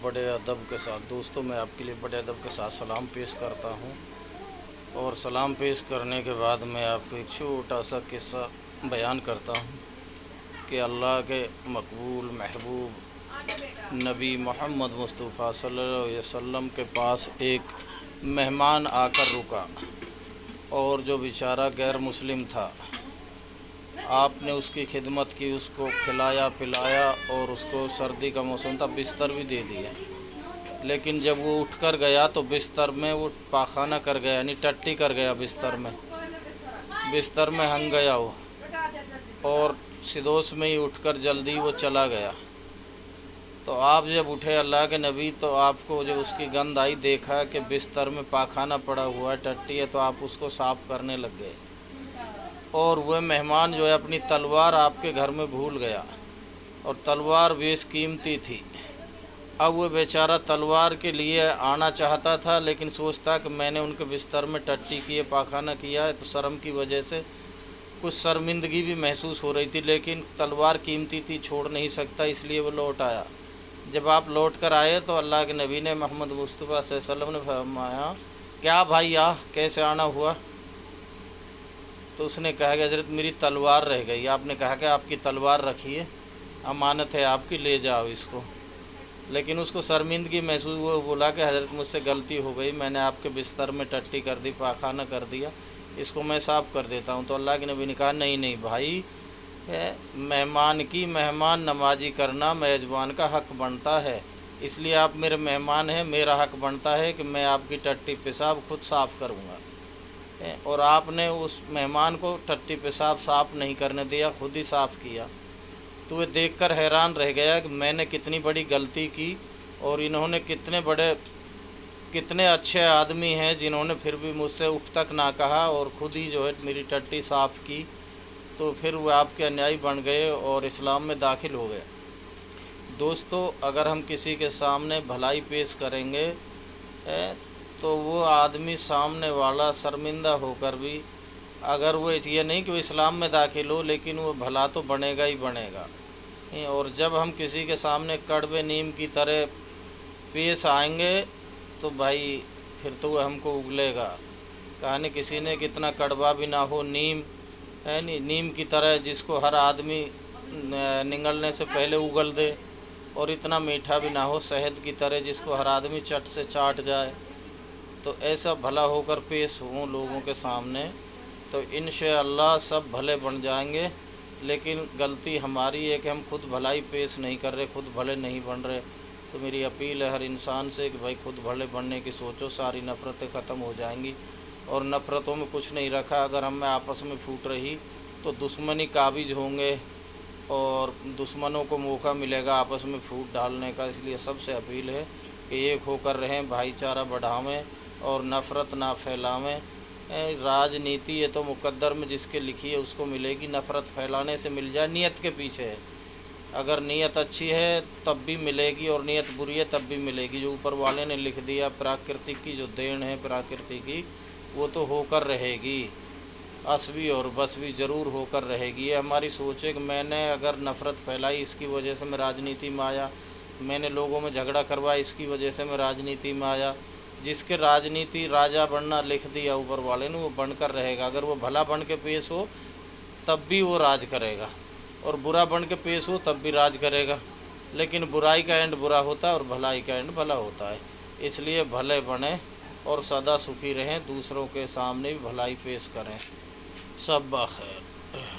بڑے ادب کے ساتھ سلام پیش کرتا ہوں، اور سلام پیش کرنے کے بعد میں آپ کو ایک چھوٹا سا قصہ بیان کرتا ہوں کہ اللہ کے مقبول محبوب نبی محمد مصطفیٰ صلی اللہ علیہ وسلم کے پاس ایک مہمان آ کر رکا، اور جو بیچارہ غیر مسلم تھا، آپ نے اس کی خدمت کی، اس کو کھلایا پلایا، اور اس کو سردی کا موسم تھا، بستر بھی دے دیا۔ لیکن جب وہ اٹھ کر گیا تو بستر میں وہ پاخانہ کر گیا، یعنی ٹٹی کر گیا، بستر میں ہنگ گیا وہ، اور سدوش میں ہی اٹھ کر جلدی وہ چلا گیا۔ تو آپ جب اٹھے اللہ کے نبی، تو آپ کو جو اس کی گند آئی، دیکھا کہ بستر میں پاخانہ پڑا ہوا ہے، ٹٹی ہے، تو آپ اس کو صاف کرنے لگ گئے۔ اور وہ مہمان جو ہے اپنی تلوار آپ کے گھر میں بھول گیا، اور تلوار بیش قیمتی تھی۔ اب وہ بیچارہ تلوار کے لیے آنا چاہتا تھا، لیکن سوچتا کہ میں نے ان کے بستر میں ٹٹی کی ہے، پاخانہ کیا ہے، تو شرم کی وجہ سے کچھ شرمندگی بھی محسوس ہو رہی تھی، لیکن تلوار قیمتی تھی، چھوڑ نہیں سکتا، اس لیے وہ لوٹ آیا۔ جب آپ لوٹ کر آئے تو اللہ کے نبی نے محمد مصطفیٰ صلی اللہ علیہ وسلم نے فرمایا، کیا بھائی کیسے آنا ہوا؟ تو اس نے کہا کہ حضرت میری تلوار رہ گئی۔ آپ نے کہا کہ آپ کی تلوار رکھیے، امانت ہے آپ کی، لے جاؤ اس کو۔ لیکن اس کو شرمندگی محسوس ہوا، بولا کہ حضرت مجھ سے غلطی ہو گئی، میں نے آپ کے بستر میں ٹٹی کر دی، پاخانہ کر دیا، اس کو میں صاف کر دیتا ہوں۔ تو اللہ کے نبی نے کہا، نہیں بھائی، مہمان نوازی کرنا میزبان کا حق بنتا ہے، اس لیے آپ میرے مہمان ہیں، میرا حق بنتا ہے کہ میں آپ کی ٹٹی پیشاب خود صاف کروں گا۔ اور آپ نے اس مہمان کو ٹٹی پیشاب صاف نہیں کرنے دیا، خود ہی صاف کیا۔ تو وہ دیکھ کر حیران رہ گیا کہ میں نے کتنی بڑی غلطی کی، اور انہوں نے کتنے اچھے آدمی ہیں جنہوں نے پھر بھی مجھ سے اف تک نہ کہا، اور خود ہی جو ہے میری ٹٹی صاف کی۔ تو پھر وہ آپ کے انیائی بن گئے اور اسلام میں داخل ہو گئے۔ دوستو، اگر ہم کسی کے سامنے بھلائی پیش کریں گے تو وہ آدمی سامنے والا شرمندہ ہو کر بھی، اگر وہ یہ نہیں کہ وہ اسلام میں داخل ہو، لیکن وہ بھلا تو بنے گا ہی بنے گا۔ اور جب ہم کسی کے سامنے کڑوے نیم کی طرح پیش آئیں گے تو بھائی پھر تو وہ ہم کو اگلے گا۔ کہانی کسی نے کہ اتنا کڑوا بھی نہ ہو، نیم کی طرح جس کو ہر آدمی نگلنے سے پہلے اگل دے، اور اتنا میٹھا بھی نہ ہو شہد کی طرح جس کو ہر آدمی چٹ سے چاٹ جائے۔ تو ایسا بھلا ہو کر پیش ہوں لوگوں کے سامنے، تو انشاءاللہ سب بھلے بن جائیں گے۔ لیکن غلطی ہماری ہے کہ ہم خود بھلائی پیش نہیں کر رہے، خود بھلے نہیں بن رہے۔ تو میری اپیل ہے ہر انسان سے کہ بھائی خود بھلے بننے کی سوچو، ساری نفرتیں ختم ہو جائیں گی۔ اور نفرتوں میں کچھ نہیں رکھا، اگر ہم میں آپس میں پھوٹ رہی تو دشمنی قابض ہوں گے، اور دشمنوں کو موقع ملے گا آپس میں پھوٹ ڈالنے کا۔ اس لیے سب سے اپیل ہے کہ ایک ہو کر رہیں، بھائی چارہ بڑھاویں اور نفرت نہ پھیلاویں۔ راجنیتی یہ تو مقدر میں جس کے لکھی ہے اس کو ملے گی، نفرت پھیلانے سے مل جائے، نیت کے پیچھے ہے۔ اگر نیت اچھی ہے تب بھی ملے گی، اور نیت بری ہے تب بھی ملے گی۔ جو اوپر والے نے لکھ دیا، پراکرتک کی جو دین ہے پراکرتی کی، وہ تو ہو کر رہے گی، عصبی اور بصوی ضرور ہو کر رہے گی۔ یہ ہماری سوچ ہے کہ میں نے اگر نفرت پھیلائی، اس کی وجہ سے میں راجنیتی میں آیا، میں نے لوگوں میں جھگڑا کروایا، اس کی وجہ سے میں راجنیتی میں آیا۔ جس کے راجنیتی راجا بننا لکھ دیا اوپر والے نے، وہ بن کر رہے گا۔ اگر وہ بھلا بن کے پیش ہو تب بھی وہ راج کرے گا، اور برا بن کے پیش ہو تب بھی راج کرے گا۔ لیکن برائی کا اینڈ برا ہوتا ہے اور بھلائی کا اینڈ بھلا ہوتا ہے۔ اس لیے بھلے بنیں اور سدا سکھی رہیں، دوسروں کے سامنے بھی بھلائی پیش کریں۔ سب بخیر۔